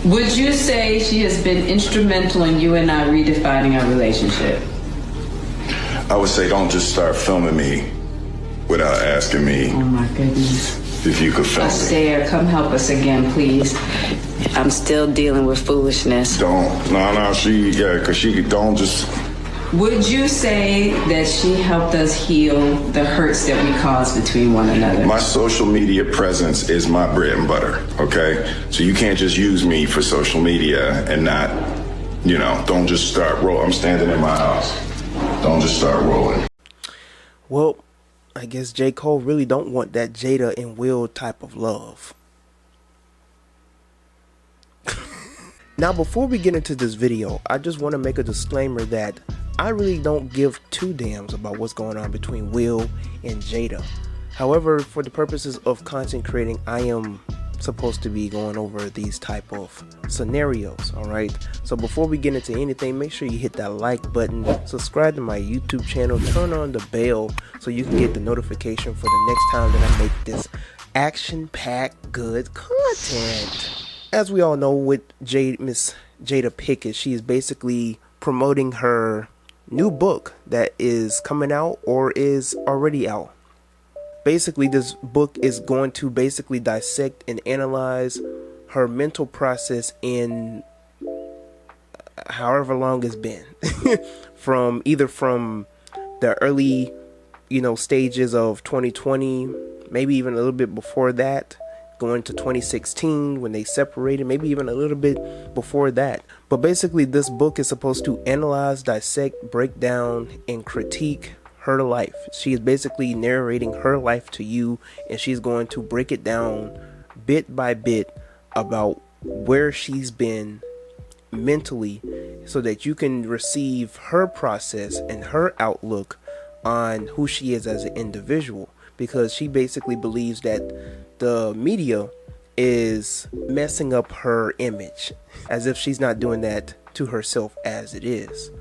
Would you say she has been instrumental in you and I redefining our relationship? I would say don't just start filming me without asking me. Oh my goodness. If you could film me. Astaire, come help us again, please. I'm still dealing with foolishness. Because she don't just... Would you say that she helped us heal the hurts that we caused between one another? My social media presence is my bread and butter, okay? So you can't just use me for social media and not, don't just start rolling. I'm standing in my house. Don't just start rolling. Well, I guess J. Cole really don't want that Jada and Will type of love. Now, before we get into this video, I just want to make a disclaimer that I really don't give two damns about what's going on between Will and Jada. However, for the purposes of content creating, I am supposed to be going over these type of scenarios. Alright, so before we get into anything, make sure you hit that like button, subscribe to my YouTube channel, turn on the bell so you can get the notification for the next time that I make this action-packed good content. As we all know, with Miss Jada Pinkett, she is basically promoting her new book that is coming out or is already out. Basically, this book is going to basically dissect and analyze her mental process in however long it's been. from the early, stages of 2020, maybe even a little bit before that, going to 2016 when they separated, maybe even a little bit before that. But basically, this book is supposed to analyze, dissect, break down, and critique her life. She is basically narrating her life to you, and she's going to break it down bit by bit about where she's been mentally so that you can receive her process and her outlook on who she is as an individual, because she basically believes that the media is messing up her image, as if she's not doing that to herself as it is.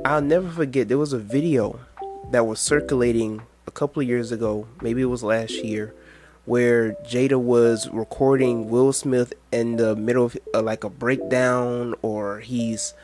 I'll never forget, there was a video that was circulating a couple of years ago, maybe it was last year, where Jada was recording Will Smith in the middle of like a breakdown, or he's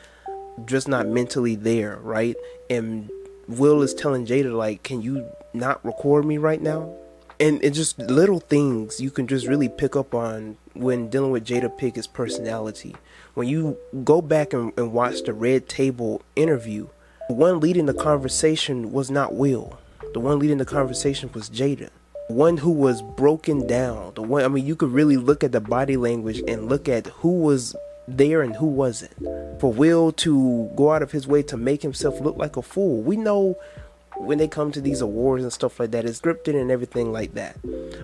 just not mentally there, right? And Will is telling Jada, like, can you not record me right now? And it's just little things you can just really pick up on when dealing with Jada Pinkett's personality. When you go back and watch the Red Table interview, the one leading the conversation was not Will. The one leading the conversation was Jada. The one who was broken down. The one, I mean, you could really look at the body language and look at who was there and who wasn't. For Will to go out of his way to make himself look like a fool. We know when they come to these awards and stuff like that, it's scripted and everything like that.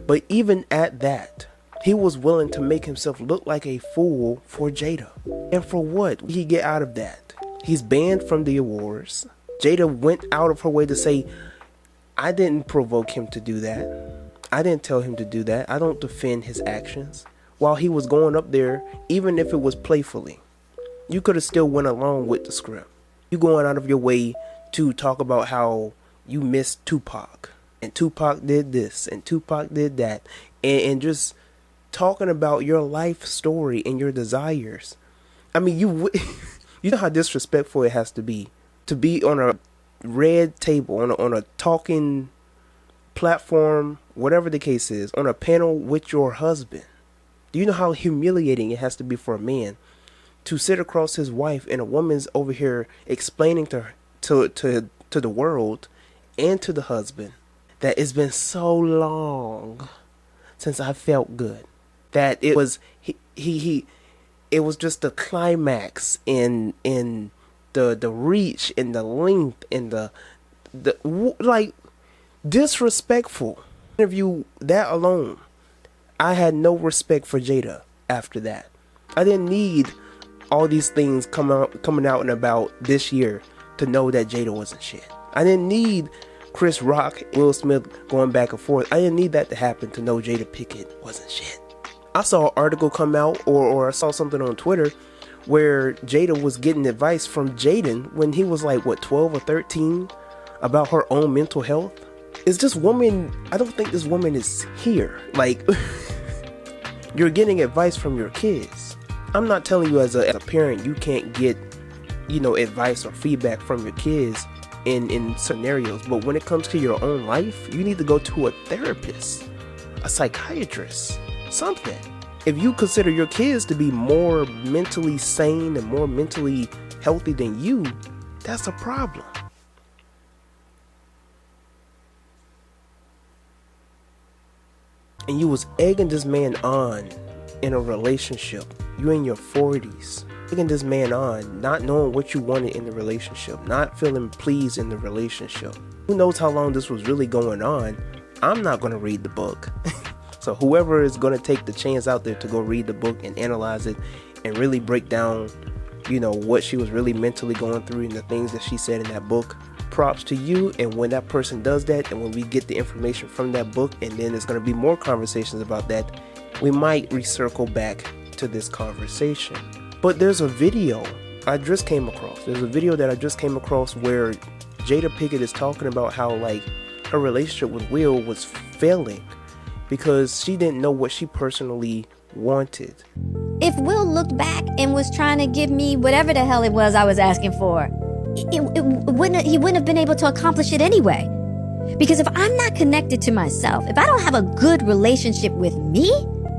But even at that, he was willing to make himself look like a fool for Jada. And for what did he get out of that? He's banned from the awards. Jada went out of her way to say, I didn't provoke him to do that. I didn't tell him to do that. I don't defend his actions. While he was going up there, even if it was playfully, you could have still went along with the script. You going out of your way to talk about how you missed Tupac, and Tupac did this, and Tupac did that, and just talking about your life story and your desires. I mean, you know how disrespectful it has to be on a red table, on a talking platform, whatever the case is, on a panel with your husband. Do you know how humiliating it has to be for a man to sit across his wife, and a woman's over here explaining to the world and to the husband that it's been so long since I felt good, that it was it was just the climax in the reach and the length and the like disrespectful interview. That alone, I had no respect for Jada after that. I didn't need all these things coming out and about this year to know that Jada wasn't shit. I didn't need Chris Rock and Will Smith going back and forth. I didn't need that to happen to know Jada Pinkett wasn't shit. I saw an article come out, or I saw something on Twitter where Jada was getting advice from Jaden when he was like, what, 12 or 13, about her own mental health. Is this woman, I don't think this woman is here. Like, you're getting advice from your kids. I'm not telling you as a parent you can't get, advice or feedback from your kids in scenarios, but when it comes to your own life, you need to go to a therapist, a psychiatrist, something. If you consider your kids to be more mentally sane and more mentally healthy than you, that's a problem. And you was egging this man on in a relationship. You in your 40s, egging this man on, not knowing what you wanted in the relationship, not feeling pleased in the relationship. Who knows how long this was really going on? I'm not going to read the book. So whoever is going to take the chance out there to go read the book and analyze it and really break down, what she was really mentally going through and the things that she said in that book, props to you. And when that person does that, and when we get the information from that book, and then there's going to be more conversations about that, we might recircle back to this conversation. But there's a video I just came across. There's a video that I just came across where Jada Pinkett is talking about how her relationship with Will was failing because she didn't know what she personally wanted. If Will looked back and was trying to give me whatever the hell it was I was asking for, he wouldn't have been able to accomplish it anyway. Because if I'm not connected to myself, if I don't have a good relationship with me,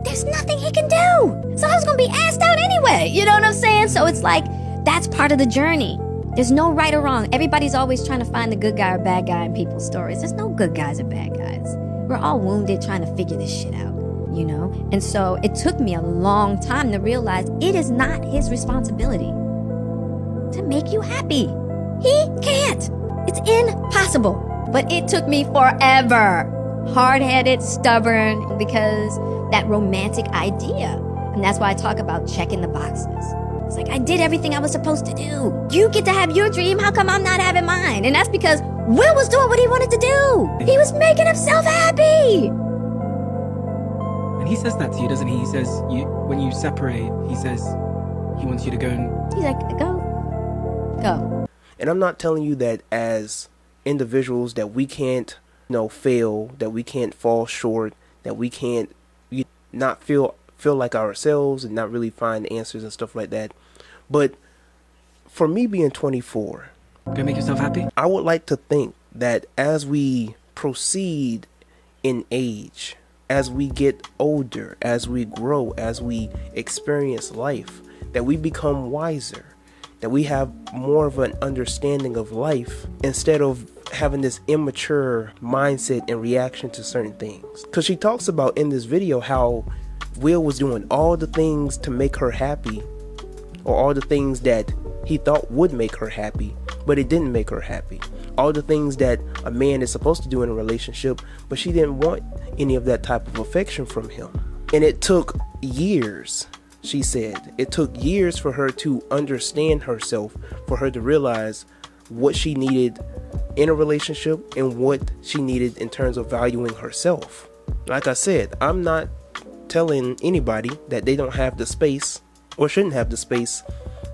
there's nothing he can do. So I was gonna be asked out anyway. You know what I'm saying? So it's like, that's part of the journey. There's no right or wrong. Everybody's always trying to find the good guy or bad guy in people's stories. There's no good guys or bad guys. We're all wounded trying to figure this shit out, And so it took me a long time to realize it is not his responsibility to make you happy. He can't. It's impossible. But it took me forever. Hard-headed, stubborn, because that romantic idea. And that's why I talk about checking the boxes. It's like, I did everything I was supposed to do. You get to have your dream. How come I'm not having mine? And that's because Will was doing what he wanted to do. He was making himself happy. And he says that to you, doesn't he? He says, when you separate, he says he wants you to go and... He's like, go. And I'm not telling you that as individuals that we can't, fail, that we can't fall short, that we can't not feel like ourselves and not really find answers and stuff like that. But for me being 24, go make yourself happy. I would like to think that as we proceed in age, as we get older, as we grow, as we experience life, that we become wiser, that we have more of an understanding of life instead of having this immature mindset and reaction to certain things. Because she talks about in this video how Will was doing all the things to make her happy, or all the things that he thought would make her happy, but it didn't make her happy. All the things that a man is supposed to do in a relationship, but she didn't want any of that type of affection from him. And it took years, she said, it took years for her to understand herself, for her to realize what she needed in a relationship and what she needed in terms of valuing herself. Like I said, I'm not telling anybody that they don't have the space or shouldn't have the space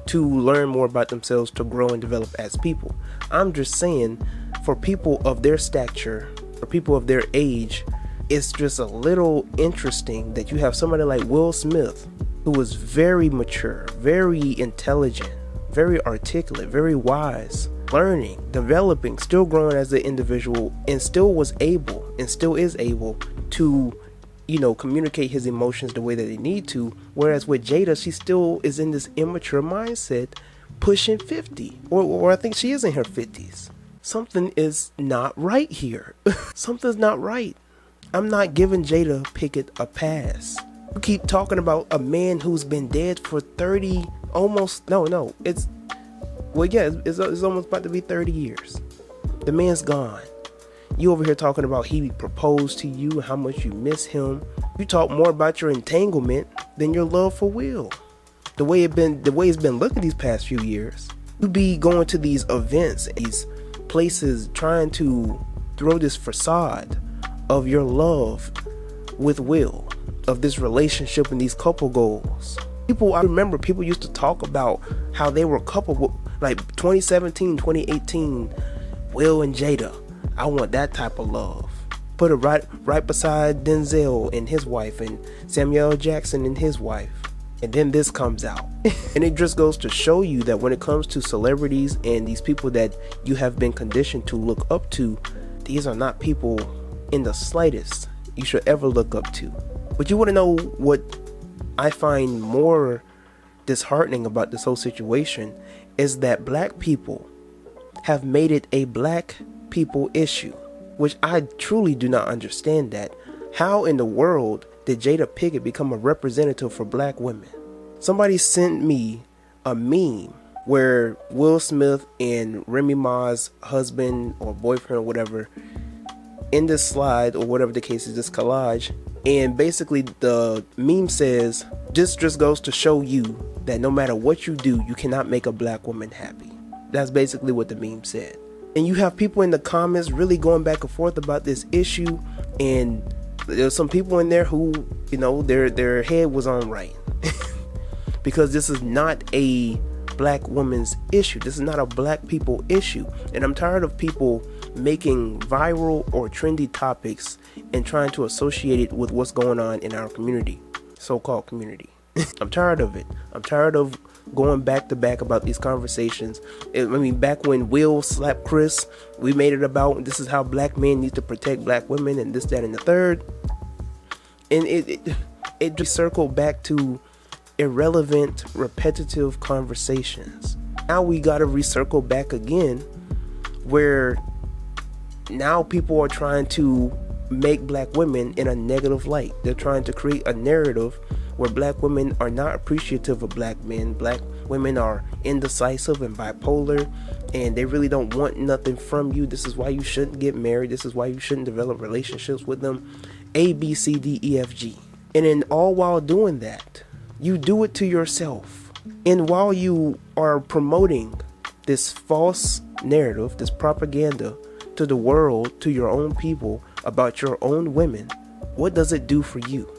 to learn more about themselves, to grow and develop as people. I'm just saying, for people of their stature, for people of their age, it's just a little interesting that you have somebody like Will Smith, who was very mature, very intelligent, very articulate, very wise, learning, developing, still growing as an individual, and still was able and still is able to communicate his emotions the way that they need to. Whereas with Jada, she still is in this immature mindset, pushing 50, or I think she is in her 50s. Something is not right here. Something's not right. I'm not giving Jada Pinkett a pass. You keep talking about a man who's been dead for 30, it's almost about to be 30 years. The man's gone. You over here talking about he proposed to you, how much you miss him. You talk more about your entanglement than your love for Will. The way it's been looking these past few years. You be going to these events, these places, trying to throw this facade of your love with Will, of this relationship and these couple goals. I remember people used to talk about how they were a couple, like 2017, 2018, Will and Jada. I want that type of love. Put it right beside Denzel and his wife, and Samuel L. Jackson and his wife. And then this comes out. And it just goes to show you that when it comes to celebrities and these people that you have been conditioned to look up to, these are not people in the slightest you should ever look up to. But you want to know what I find more disheartening about this whole situation is that black people have made it a black people issue, which I truly do not understand that. How in the world did Jada Pinkett become a representative for black women? Somebody sent me a meme where Will Smith and Remy Ma's husband or boyfriend or whatever in this slide or whatever the case is, this collage, and basically the meme says, this just goes to show you that no matter what you do, you cannot make a black woman happy. That's basically what the meme said. And you have people in the comments really going back and forth about this issue, and there's some people in there who, you know, their head was on right. Because this is not a black woman's issue. This is not a black people issue. And I'm tired of people making viral or trendy topics and trying to associate it with what's going on in our community, so-called community. I'm tired of it. I'm tired of going back to back about these conversations. I mean, back when Will slapped Chris, we made it about this is how black men need to protect black women and this, that, and the third. And it just circled back to irrelevant, repetitive conversations. Now we gotta recircle back again, where now people are trying to make black women in a negative light. They're trying to create a narrative where black women are not appreciative of black men. Black women are indecisive and bipolar, and they really don't want nothing from you. This is why you shouldn't get married. This is why you shouldn't develop relationships with them. A, B, C, D, E, F, G. And then all while doing that, you do it to yourself. And while you are promoting this false narrative, this propaganda to the world, to your own people, about your own women, what does it do for you?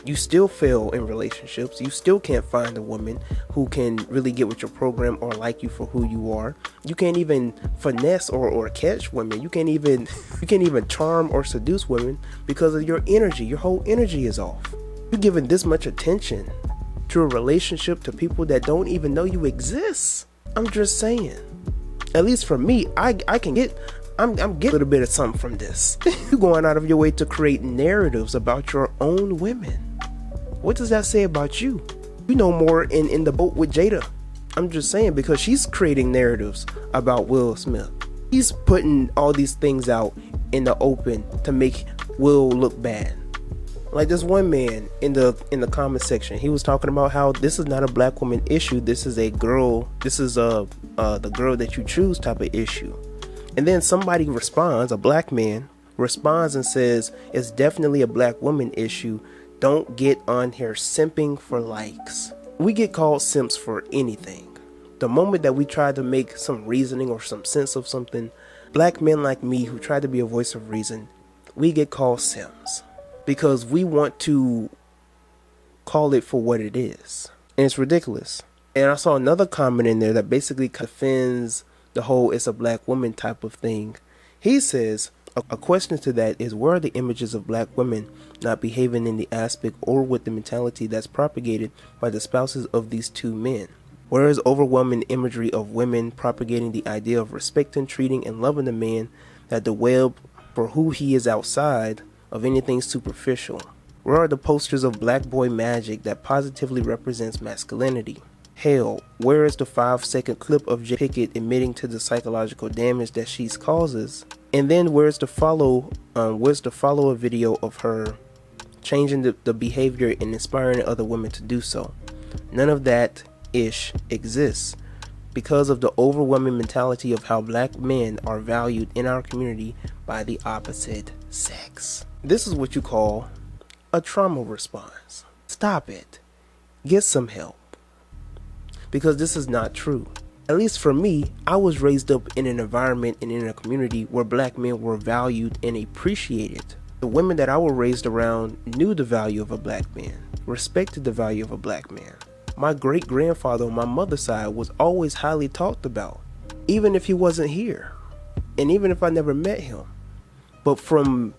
You still fail in relationships. You still can't find a woman who can really get with your program or like you for who you are. You can't even finesse or catch women. You can't even charm or seduce women because of your energy. Your whole energy is off. You're giving this much attention to a relationship to people that don't even know you exist. I'm just saying. At least for me, I'm getting a little bit of something from this. You're going out of your way to create narratives about your own women. What does that say about you? You know more in the boat with Jada. I'm just saying, because she's creating narratives about Will Smith. He's putting all these things out in the open to make Will look bad. Like this one man in the comment section, he was talking about how this is not a black woman issue. This is a girl. This is the girl that you choose type of issue. And then somebody responds, a black man responds and says, it's definitely a black woman issue. Don't get on here simping for likes. We get called simps for anything. The moment that we try to make some reasoning or some sense of something, black men like me who try to be a voice of reason, we get called simps. Because we want to call it for what it is. And it's ridiculous. And I saw another comment in there that basically defends the whole it's a black woman type of thing. He says, a question to that is, where are the images of black women not behaving in the aspect or with the mentality that's propagated by the spouses of these two men? Where is overwhelming imagery of women propagating the idea of respecting, treating, and loving the man that the web for who he is outside of anything superficial? Where are the posters of black boy magic that positively represents masculinity? Hell, where is the 5-second clip of Jada Pinkett admitting to the psychological damage that she causes? And then where's the follow-up video of her changing the behavior and inspiring other women to do so? None of that ish exists because of the overwhelming mentality of how black men are valued in our community by the opposite sex. This is what you call a trauma response. Stop it. Get some help. Because this is not true. At least for me, I was raised up in an environment and in a community where black men were valued and appreciated. The women that I was raised around knew the value of a black man, respected the value of a black man. My great-grandfather on my mother's side was always highly talked about, even if he wasn't here, and even if I never met him. But from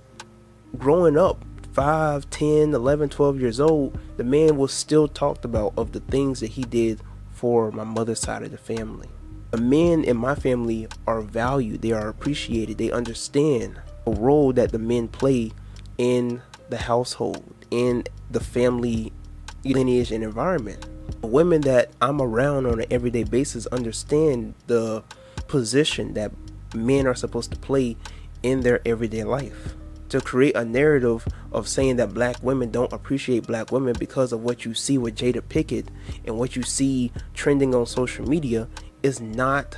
growing up 5, 10, 11, 12 years old, the man was still talked about of the things that he did for my mother's side of the family. The men in my family are valued, they are appreciated, they understand the role that the men play in the household, in the family lineage and environment. The women that I'm around on an everyday basis understand the position that men are supposed to play in their everyday life. To create a narrative of saying that black women don't appreciate black women because of what you see with Jada Pinkett and what you see trending on social media is not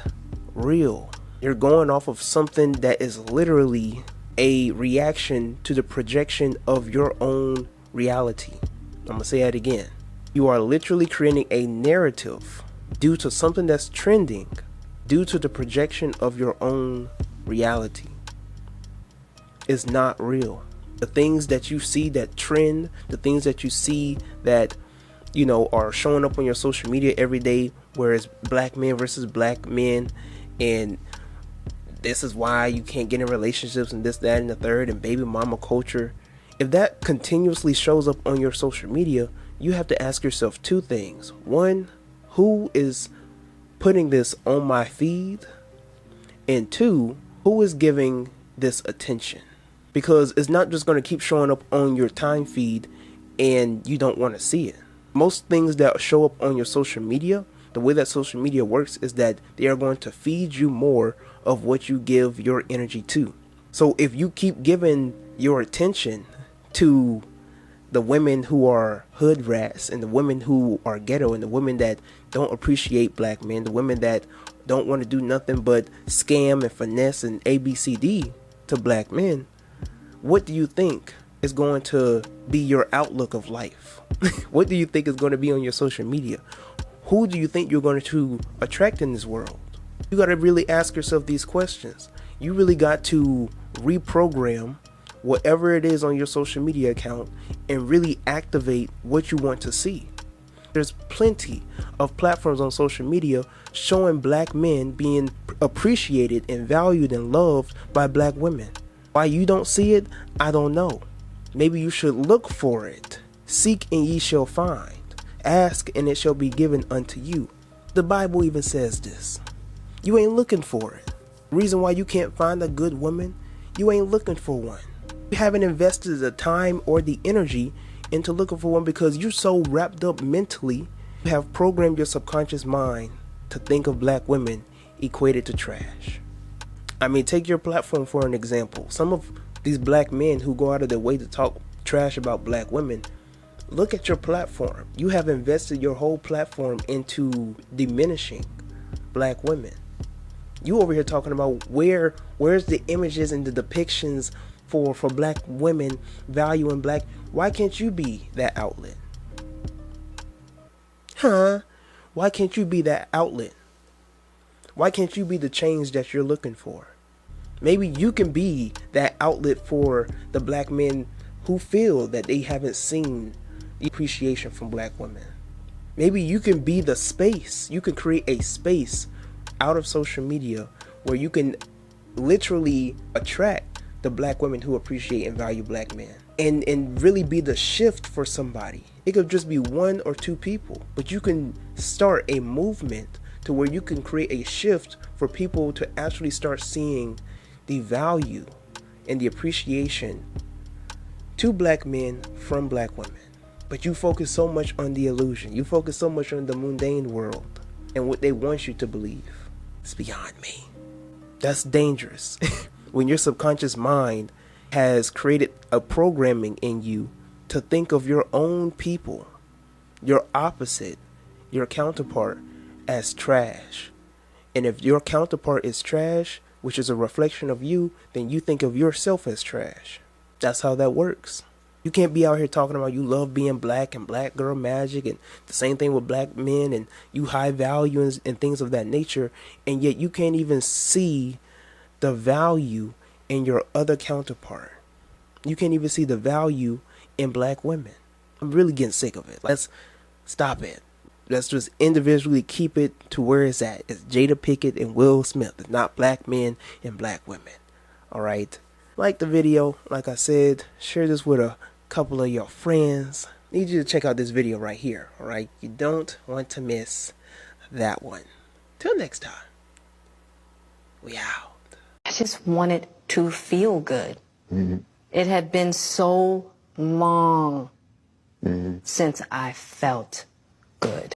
real. You're going off of something that is literally a reaction to the projection of your own reality. I'm gonna say that again. You are literally creating a narrative due to something that's trending, due to the projection of your own reality. It's not real. The things that you see that trend, the things that you see that, you know, are showing up on your social media every day, where it's black men versus black men, and this is why you can't get in relationships and this, that, and the third, and baby mama culture. If that continuously shows up on your social media, you have to ask yourself two things. One, who is putting this on my feed? And two, who is giving this attention? Because it's not just going to keep showing up on your time feed and you don't want to see it. Most things that show up on your social media, the way that social media works is that they are going to feed you more of what you give your energy to. So if you keep giving your attention to the women who are hood rats and the women who are ghetto and the women that don't appreciate black men, the women that don't want to do nothing but scam and finesse and ABCD to black men, what do you think is going to be your outlook of life? What do you think is going to be on your social media? Who do you think you're going to attract in this world? You got to really ask yourself these questions. You really got to reprogram whatever it is on your social media account and really activate what you want to see. There's plenty of platforms on social media showing black men being appreciated and valued and loved by black women. Why you don't see it, I don't know. Maybe you should look for it. Seek and ye shall find. Ask and it shall be given unto you. The Bible even says this. You ain't looking for it. The reason why you can't find a good woman, you ain't looking for one. You haven't invested the time or the energy into looking for one because you're so wrapped up mentally. You have programmed your subconscious mind to think of black women equated to trash. I mean, take your platform for an example. Some of these black men who go out of their way to talk trash about black women, look at your platform. You have invested your whole platform into diminishing black women. You over here talking about where's the images and the depictions for black women valuing black. Why can't you be that outlet? Why can't you be that outlet? Why can't you be the change that you're looking for? Maybe you can be that outlet for the black men who feel that they haven't seen appreciation from black women. Maybe you can be the space. You can create a space out of social media where you can literally attract the black women who appreciate and value black men, and really be the shift for somebody. It could just be one or two people, but you can start a movement to where you can create a shift for people to actually start seeing the value and the appreciation to black men from black women. But you focus so much on the illusion. You focus so much on the mundane world and what they want you to believe. It's beyond me. That's dangerous. When your subconscious mind has created a programming in you to think of your own people, your opposite, your counterpart, as trash. And if your counterpart is trash, which is a reflection of you, then you think of yourself as trash. That's how that works. You can't be out here talking about you love being black and black girl magic and the same thing with black men and you high value and things of that nature, and yet you can't even see the value in your other counterpart. You can't even see the value in black women. I'm really getting sick of it. Let's stop it. Let's just individually keep it to where it's at. It's Jada Pinkett and Will Smith. It's not black men and black women. Alright? Like the video. Like I said, share this with a couple of your friends. I need you to check out this video right here, all right? You don't want to miss that one. Till next time, we out. I just wanted to feel good. It had been so long since I felt good.